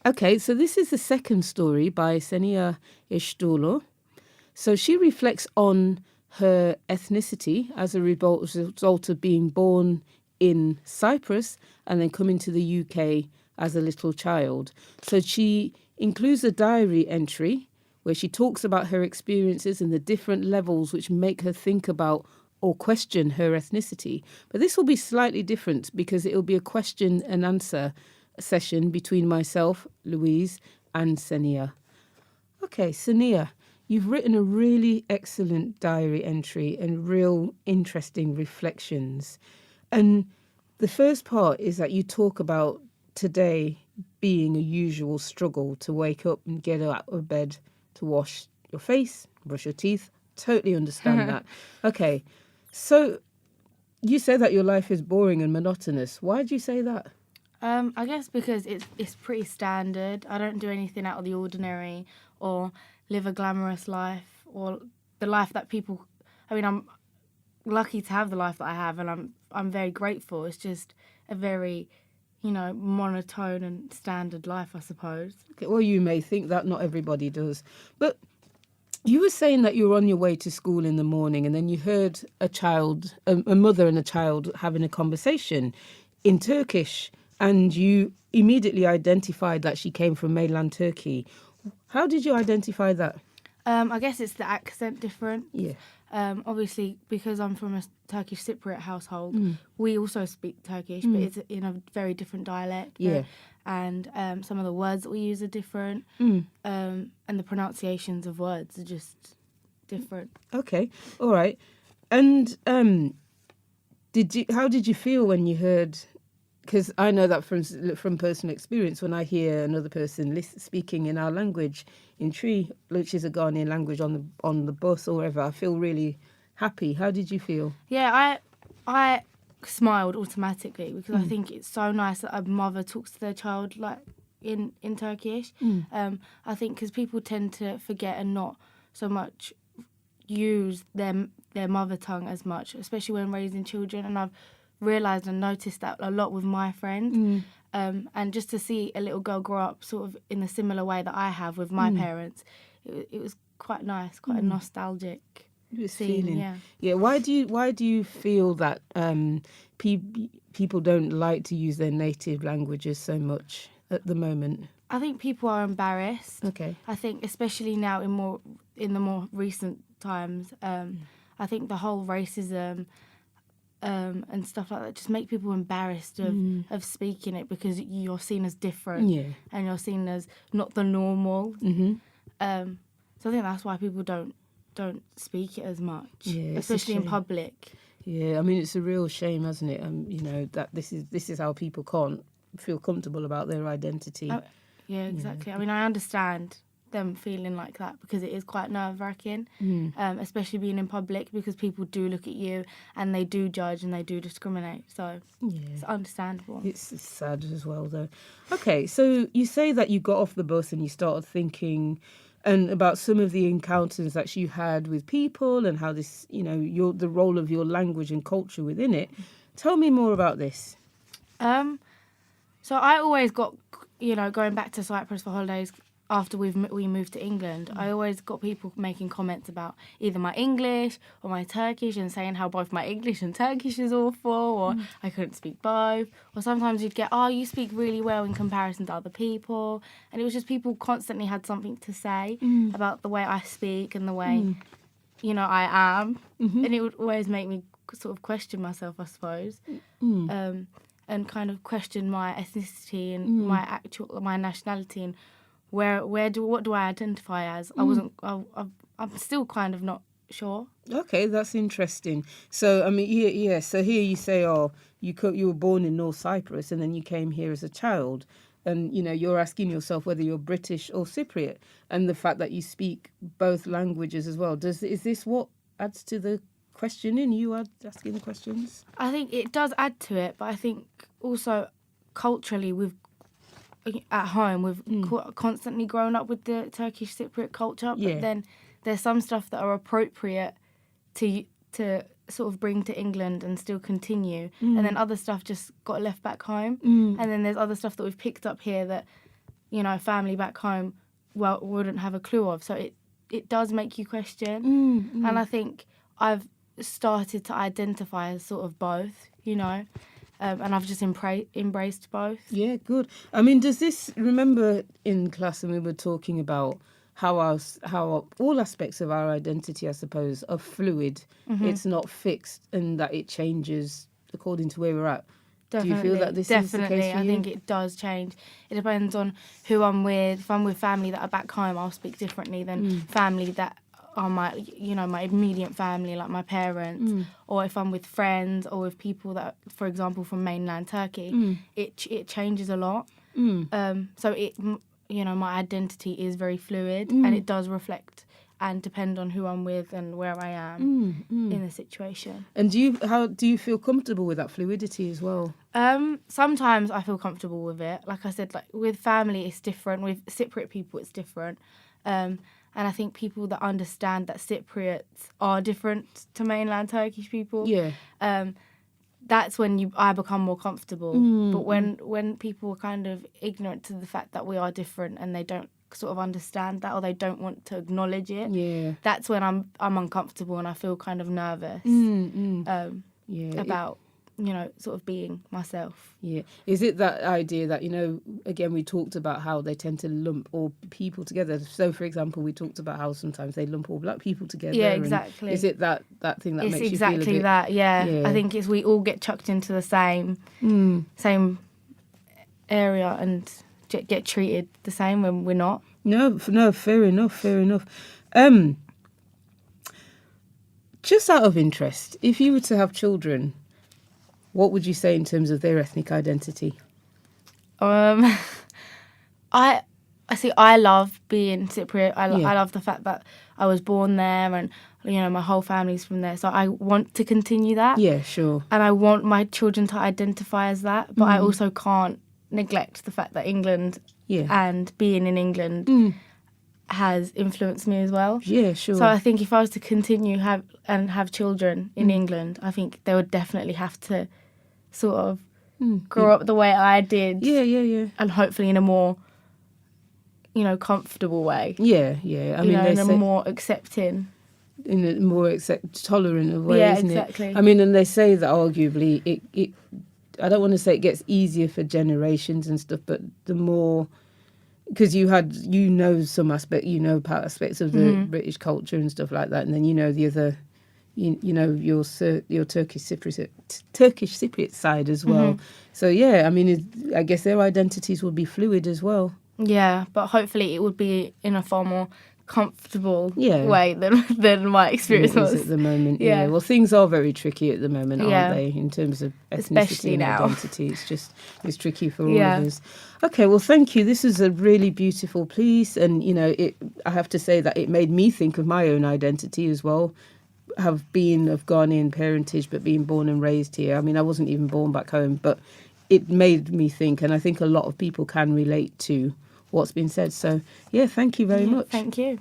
Okay, so this is the second story by Seniha Iscioglu. So she reflects on her ethnicity as a result of being born in Cyprus and then coming to the UK as a little child. So she includes a diary entry where she talks about her experiences and the different levels which make her think about or question her ethnicity. But this will be slightly different because it will be a question and answer session between myself, Louise, and Seniha. Okay, Seniha, you've written a really excellent diary entry and real interesting reflections. And the first part is that you talk about today being a usual struggle to wake up and get out of bed to wash your face, brush your teeth. Totally understand that. Okay, so you say that your life is boring and monotonous. Why do you say that? I guess because it's pretty standard. I don't do anything out of the ordinary or live a glamorous life or the life that people. I mean, I'm lucky to have the life that I have, and I'm very grateful. It's just a very, monotone and standard life, I suppose. Okay, well, you may think that, not everybody does. But you were saying that you were on your way to school in the morning and then you heard a mother and a child having a conversation in Turkish, and you immediately identified that she came from mainland Turkey. How did you identify that? I guess it's the accent difference. Yeah. Obviously, because I'm from a Turkish Cypriot household, we also speak Turkish, but it's in a very different dialect. Yeah. And some of the words that we use are different, and the pronunciations of words are just different. Okay, all right. And how did you feel when you heard? Because I know that from personal experience, when I hear another person speaking in our language, in Tree, which is a Ghanaian language, on the bus or wherever, I feel really happy. How did you feel? Yeah, I smiled automatically because I think it's so nice that a mother talks to their child like in Turkish. I think because people tend to forget and not so much use their mother tongue as much, especially when raising children. And I've realised and noticed that a lot with my friends. And just to see a little girl grow up sort of in a similar way that I have with my parents, it was quite nice, quite a nostalgic feeling. Yeah. Why do you feel that people don't like to use their native languages so much at the moment? I think people are embarrassed. Okay. I think especially now in the more recent times, I think the whole racism and stuff like that just make people embarrassed of speaking it because you're seen as different and you're seen as not the normal. So I think that's why people don't speak it as much, especially in public. Yeah, I mean it's a real shame, hasn't it? That this is how people can't feel comfortable about their identity. Yeah, exactly. I mean, I understand them feeling like that because it is quite nerve-wracking, especially being in public because people do look at you and they do judge and they do discriminate. So it's understandable. It's sad as well, though. Okay, so you say that you got off the bus and you started thinking and about some of the encounters that you had with people and how this, the role of your language and culture within it. Tell me more about this. So I always got, going back to Cyprus for holidays after we moved to England, I always got people making comments about either my English or my Turkish and saying how both my English and Turkish is awful or I couldn't speak both. Or sometimes you'd get, you speak really well in comparison to other people. And it was just people constantly had something to say about the way I speak and the way, I am. And it would always make me sort of question myself, I suppose. And kind of question my ethnicity and my nationality and what do I identify as? I'm still kind of not sure. Okay, that's interesting. So I mean, so here you say, you were born in North Cyprus and then you came here as a child, and you're asking yourself whether you're British or Cypriot, and the fact that you speak both languages as well. Is this what adds to the questioning? You are asking the questions? I think it does add to it, but I think also culturally at home we've constantly grown up with the Turkish Cypriot culture, but then there's some stuff that are appropriate to sort of bring to England and still continue, and then other stuff just got left back home, and then there's other stuff that we've picked up here that family back home wouldn't have a clue of. So it does make you question. And I think I've started to identify as sort of both, and I've just embraced both. Yeah, good. I mean, does this, remember in class when we were talking about how all aspects of our identity, I suppose, are fluid. It's not fixed, and that it changes according to where we're at. Definitely, do you feel that this is the case for you? I think it does change. It depends on who I'm with. If I'm with family that are back home, I'll speak differently than family that are my immediate family, like my parents. Or if I'm with friends or with people that, for example, from mainland Turkey, it changes a lot. So my identity is very fluid, and it does reflect and depend on who I'm with and where I am in the situation. And how do you feel comfortable with that fluidity as well? Sometimes I feel comfortable with it. Like I said, like with family it's different. With Cypriot people it's different. And I think people that understand that Cypriots are different to mainland Turkish people. Yeah. That's when I become more comfortable. But when people are kind of ignorant to the fact that we are different and they don't sort of understand that, or they don't want to acknowledge it, that's when I'm uncomfortable and I feel kind of nervous about sort of being myself. Yeah. Is it that idea that, again, we talked about how they tend to lump all people together. So, for example, we talked about how sometimes they lump all black people together. Yeah, exactly. Is it that thing that it's makes you exactly feel a bit... that, yeah. I think we all get chucked into the same area and get treated the same when we're not. No, fair enough. Just out of interest, if you were to have children, what would you say in terms of their ethnic identity? I love being Cypriot. I love the fact that I was born there and, my whole family's from there. So I want to continue that. Yeah, sure. And I want my children to identify as that. But I also can't neglect the fact that England and being in England has influenced me as well. Yeah, sure. So I think if I was to continue have children in England, I think they would definitely have to sort of grow up the way I did. Yeah. And hopefully in a more, comfortable way. Yeah. I mean, in a more accepting. In a more tolerant of way, isn't exactly. it? I mean, and they say that arguably it I don't want to say it gets easier for generations and stuff, but the more... Because some aspect, aspects of the British culture and stuff like that, and then the other, your Turkish Cypriot side as well. So I mean, I guess their identities would be fluid as well. Yeah, but hopefully it would be in a far more comfortable way than my experience was at the moment. Yeah, well, things are very tricky at the moment, aren't they? In terms of ethnicity especially and now. Identity, it's tricky for all of us. Okay, well, thank you. This is a really beautiful piece, and I have to say that it made me think of my own identity as well. Of Ghanaian parentage, but being born and raised here. I mean, I wasn't even born back home, but it made me think, and I think a lot of people can relate to what's been said. So, thank you very much. Thank you.